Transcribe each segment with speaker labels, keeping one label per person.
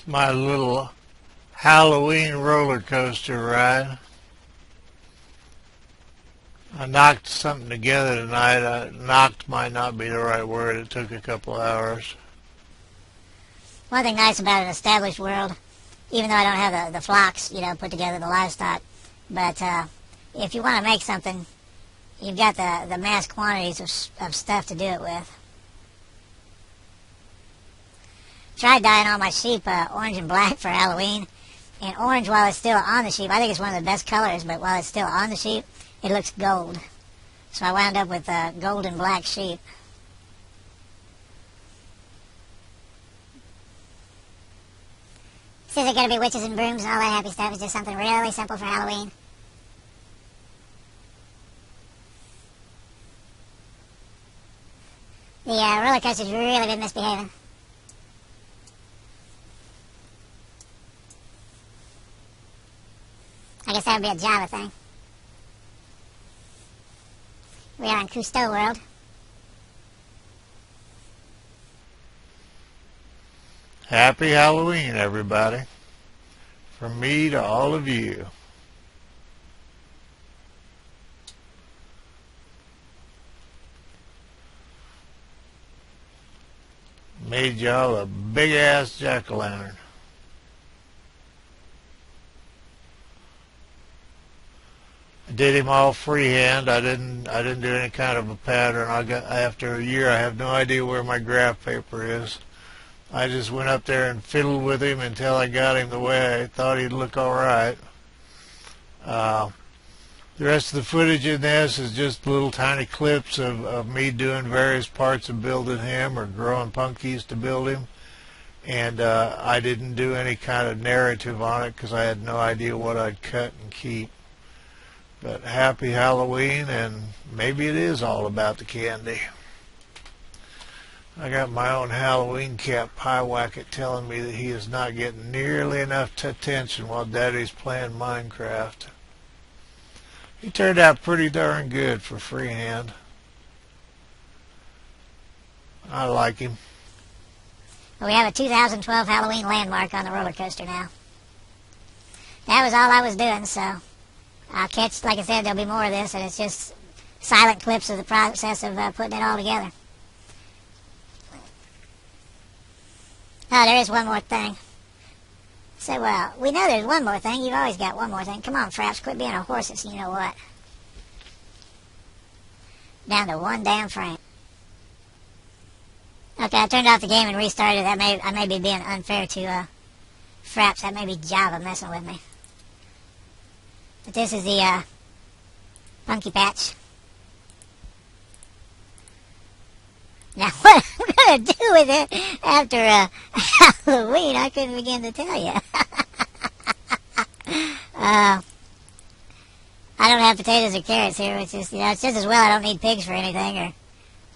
Speaker 1: My little Halloween roller coaster ride. I knocked something together tonight. Knocked might not be the right word. It took a couple hours.
Speaker 2: One thing nice about an established world, even though I don't have the flocks, put together, the livestock, but if you want to make something, you've got the mass quantities of stuff to do it with. Tried dyeing all my sheep orange and black for Halloween. And orange, while it's still on the sheep, I think it's one of the best colors, but while it's still on the sheep, it looks gold. So I wound up with gold and black sheep. This isn't going to be witches and brooms and all that happy stuff. It's just something really simple for Halloween. The roller coaster's really been misbehaving. I guess that would be a Java thing. We are in Cousteau world.
Speaker 1: Happy Halloween, everybody. From me to all of you. Made y'all a big-ass jack-o'-lantern. Did him all freehand. I didn't do any kind of a pattern. After a year, I have no idea where my graph paper is. I just went up there and fiddled with him until I got him the way I thought he'd look all right. The rest of the footage in this is just little tiny clips of me doing various parts of building him or growing punkies to build him. And I didn't do any kind of narrative on it because I had no idea what I'd cut and keep. But happy Halloween, and maybe it is all about the candy. I got my own Halloween cat, Piewacket, telling me that he is not getting nearly enough attention while Daddy's playing Minecraft. He turned out pretty darn good for freehand. I like him.
Speaker 2: Well, we have a 2012 Halloween landmark on the roller coaster now. That was all I was doing, so I'll catch, like I said, there'll be more of this, and it's just silent clips of the process of putting it all together. Oh, there is one more thing. So, well, we know there's one more thing. You've always got one more thing. Come on, Fraps, quit being a horse, you know what. Down to one damn frame. Okay, I turned off the game and restarted. I may be being unfair to Fraps. That may be Java messing with me. But this is the Punky Patch. Now, what I'm going to do with it after Halloween, I couldn't begin to tell you. I don't have potatoes or carrots here, which is, it's just as well I don't need pigs for anything, or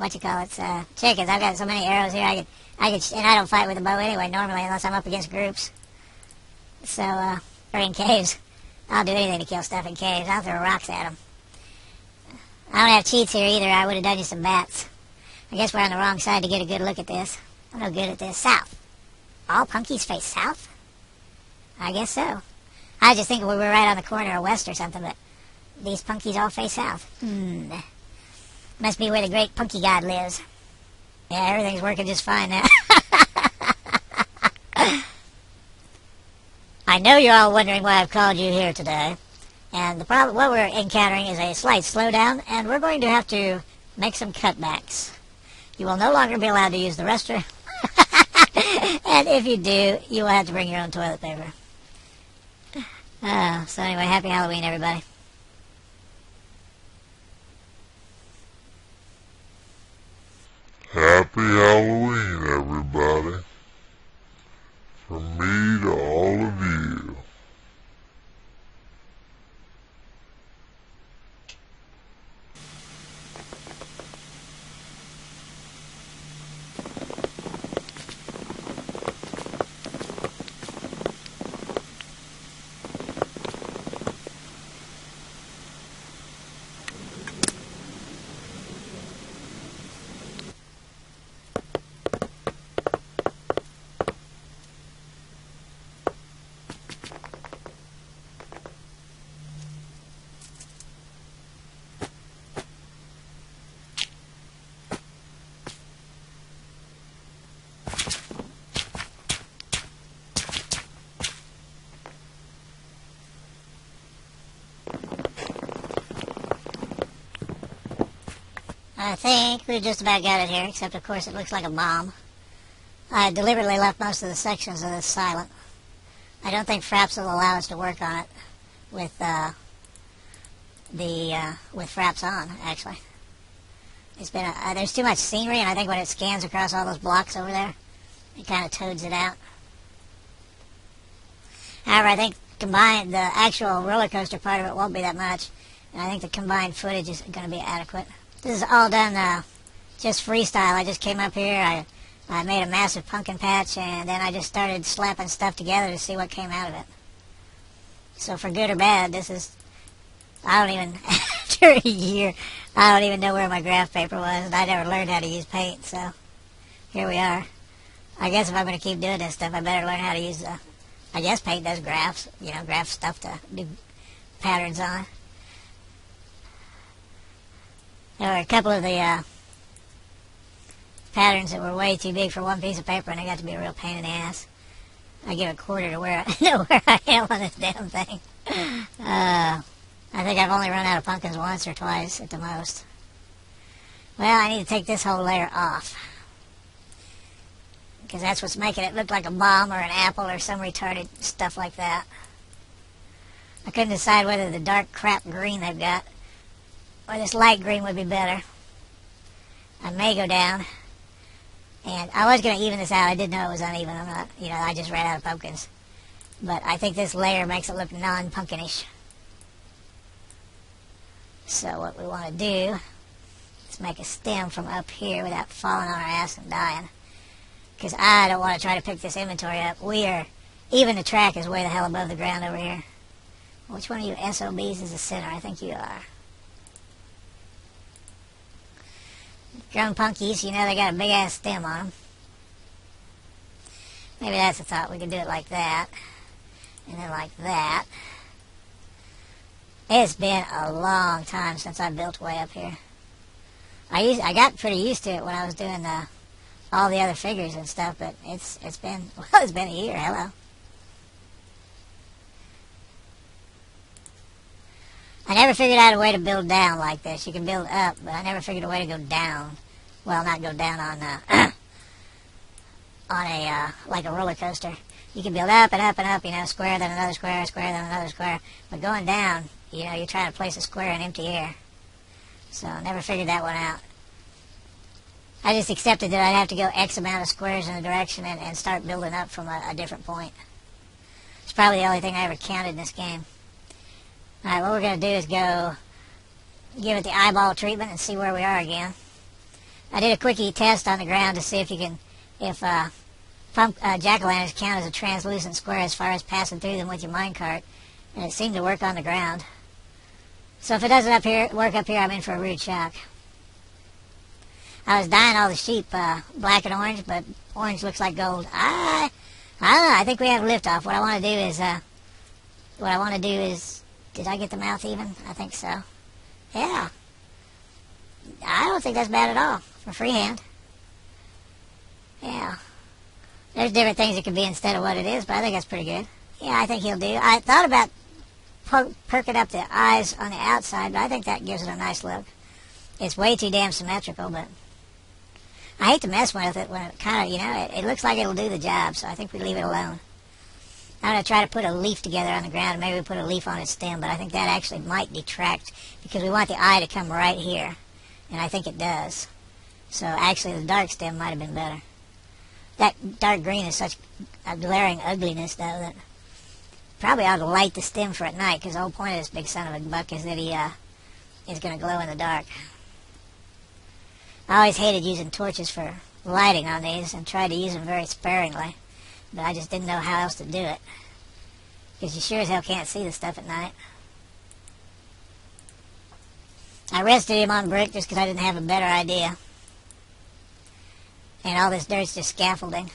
Speaker 2: chickens. I've got so many arrows here, and I don't fight with a bow anyway, normally, unless I'm up against groups. So, or in caves. I'll do anything to kill stuff in caves. I'll throw rocks at them. I don't have cheats here either. I would have done you some bats. I guess we're on the wrong side to get a good look at this. I'm no good at this. South. All punkies face south? I guess so. I was just thinking we were right on the corner of west or something, but these punkies all face south. Must be where the great punky god lives. Yeah, everything's working just fine now. I know you're all wondering why I've called you here today. And what we're encountering is a slight slowdown, and we're going to have to make some cutbacks. You will no longer be allowed to use the restroom. And if you do, you will have to bring your own toilet paper. So anyway, happy Halloween, everybody.
Speaker 3: Happy Halloween, everybody. From me to all of you.
Speaker 2: I think we just about got it here, except of course it looks like a bomb. I deliberately left most of the sections of this silent. I don't think Fraps will allow us to work on it with with Fraps on, actually. It's been there's too much scenery, and I think when it scans across all those blocks over there, it kind of toads it out. However, I think combined, the actual roller coaster part of it won't be that much, and I think the combined footage is going to be adequate. This is all done just freestyle. I just came up here, I made a massive pumpkin patch, and then I just started slapping stuff together to see what came out of it. So for good or bad, this is, I don't even, after a year, I don't even know where my graph paper was, and I never learned how to use paint, so here we are. I guess if I'm going to keep doing this stuff, I better learn how to use I guess paint does graphs, graph stuff to do patterns on. There were a couple of the patterns that were way too big for one piece of paper, and they got to be a real pain in the ass. I give a quarter to where I know where I am on this damn thing. I think I've only run out of pumpkins once or twice at the most. Well, I need to take this whole layer off, because that's what's making it look like a bomb or an apple or some retarded stuff like that. I couldn't decide whether the dark crap green they've got or this light green would be better. I may go down, and I was going to even this out. I didn't know it was uneven. I'm not, I just ran out of pumpkins. But I think this layer makes it look non-pumpkinish. So what we want to do is make a stem from up here without falling on our ass and dying. Because I don't want to try to pick this inventory up. Even the track is way the hell above the ground over here. Which one of you SOBs is the center? I think you are. Grown punkies, they got a big ass stem on them. Maybe that's the thought. We could do it like that. And then like that. It's been a long time since I built way up here. I got pretty used to it when I was doing all the other figures and stuff, but it's been a year. Hello. I never figured out a way to build down like this. You can build up, but I never figured a way to go down. Well, not go down on like a roller coaster. You can build up and up and up, square, then another square, square, then another square. But going down, you're trying to place a square in empty air. So I never figured that one out. I just accepted that I'd have to go X amount of squares in a direction and start building up from a different point. It's probably the only thing I ever counted in this game. Alright, what we're going to do is go give it the eyeball treatment and see where we are again. I did a quickie test on the ground to see if jack-o'-lanterns count as a translucent square as far as passing through them with your minecart, and it seemed to work on the ground. So if it doesn't work up here, I'm in for a rude shock. I was dyeing all the sheep black and orange, but orange looks like gold. I don't know. I think we have liftoff. What I want to do is, did I get the mouth even? I think so. Yeah. I don't think that's bad at all for freehand. Yeah. There's different things it could be instead of what it is, but I think that's pretty good. Yeah, I think he'll do. I thought about perking up the eyes on the outside, but I think that gives it a nice look. It's way too damn symmetrical, but I hate to mess with it when it kind of, it looks like it'll do the job, so I think we leave it alone. I'm going to try to put a leaf together on the ground, and maybe we put a leaf on its stem, but I think that actually might detract, because we want the eye to come right here, and I think it does. So actually the dark stem might have been better. That dark green is such a glaring ugliness, though, that probably ought to light the stem for at night, because the whole point of this big son of a buck is that he is going to glow in the dark. I always hated using torches for lighting on these and tried to use them very sparingly, but I just didn't know how else to do it, because you sure as hell can't see the stuff at night. I rested him on brick just because I didn't have a better idea. And all this dirt's just scaffolding.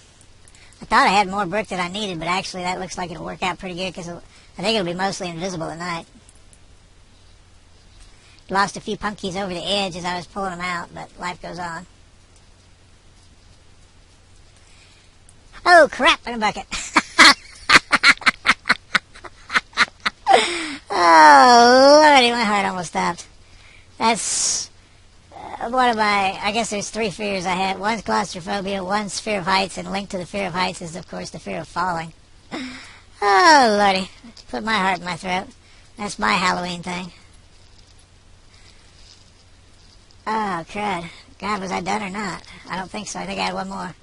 Speaker 2: I thought I had more brick than I needed, but actually that looks like it'll work out pretty good, because I think it'll be mostly invisible at night. Lost a few punkies over the edge as I was pulling them out, but life goes on. Oh, crap, in a bucket. Oh, Lordy, my heart almost stopped. That's... one of my, I guess there's three fears I had. One's claustrophobia, one's fear of heights, and linked to the fear of heights is, of course, the fear of falling. Oh, Lordy. Put my heart in my throat. That's my Halloween thing. Oh, crud. God, was I done or not? I don't think so. I think I had one more.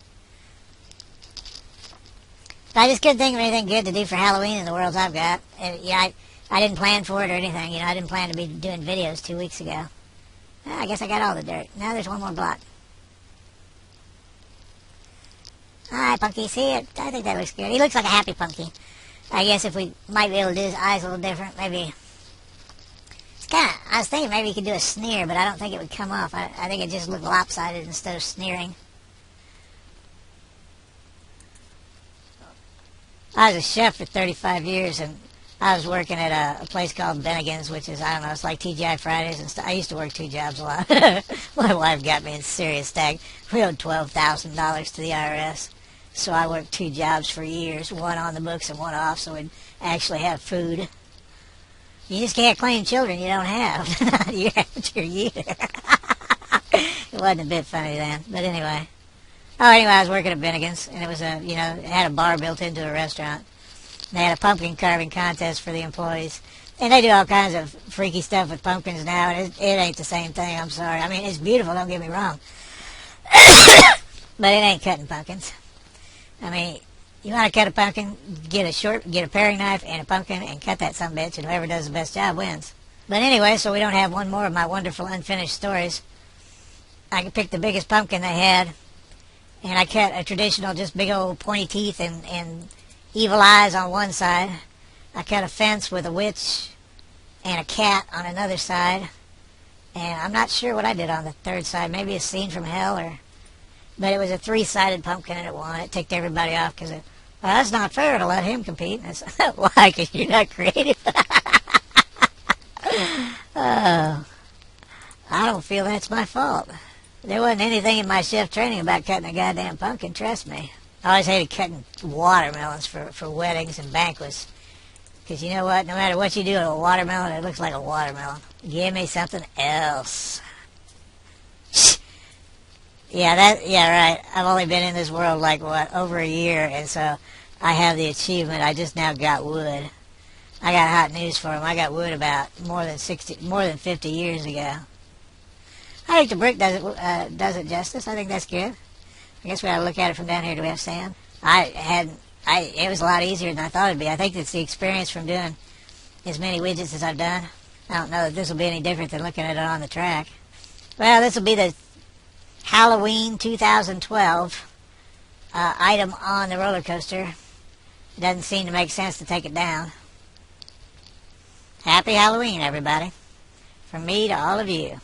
Speaker 2: But I just couldn't think of anything good to do for Halloween in the worlds I've got. I didn't plan for it or anything. I didn't plan to be doing videos 2 weeks ago. I guess I got all the dirt. Now there's one more block. Hi, Punky. See it? I think that looks good. He looks like a happy Punky. I guess if we might be able to do his eyes a little different, maybe. It's kind of, I was thinking maybe you could do a sneer, but I don't think it would come off. I think it just looked lopsided instead of sneering. I was a chef for 35 years, and I was working at a place called Bennigan's, which is, I don't know, it's like TGI Fridays and stuff. I used to work 2 jobs a lot. My wife got me in serious stag. We owed $12,000 to the IRS. So I worked 2 jobs for years, one on the books and one off, so we'd actually have food. You just can't claim children you don't have. Year after year. It wasn't a bit funny then, but anyway. Oh, anyway, I was working at Bennigan's, and it was it had a bar built into a restaurant. They had a pumpkin carving contest for the employees. And they do all kinds of freaky stuff with pumpkins now, and it ain't the same thing, I'm sorry. I mean, it's beautiful, don't get me wrong. But it ain't cutting pumpkins. I mean, you want to cut a pumpkin, get a paring knife and a pumpkin and cut that sumbitch, and whoever does the best job wins. But anyway, so we don't have one more of my wonderful unfinished stories. I picked the biggest pumpkin they had, and I cut a traditional, just big old pointy teeth and evil eyes on one side. I cut a fence with a witch and a cat on another side, and I'm not sure what I did on the third side. Maybe a scene from hell, but it was a 3-sided pumpkin and it won. It ticked everybody off because well, that's not fair to let him compete. And it's, why? Because you're not creative. Oh, I don't feel that's my fault. There wasn't anything in my chef training about cutting a goddamn pumpkin, trust me. I always hated cutting watermelons for weddings and banquets. Because you know what? No matter what you do to a watermelon, it looks like a watermelon. Give me something else. Yeah, right. I've only been in this world like, over a year, and so I have the achievement. I just now got wood. I got hot news for him. I got wood about more than 50 years ago. I think the brick does it justice. I think that's good. I guess we ought to look at it from down here. Do we have sand? It was a lot easier than I thought it'd be. I think it's the experience from doing as many widgets as I've done. I don't know that this will be any different than looking at it on the track. Well, this will be the Halloween 2012 item on the roller coaster. It doesn't seem to make sense to take it down. Happy Halloween, everybody. From me to all of you.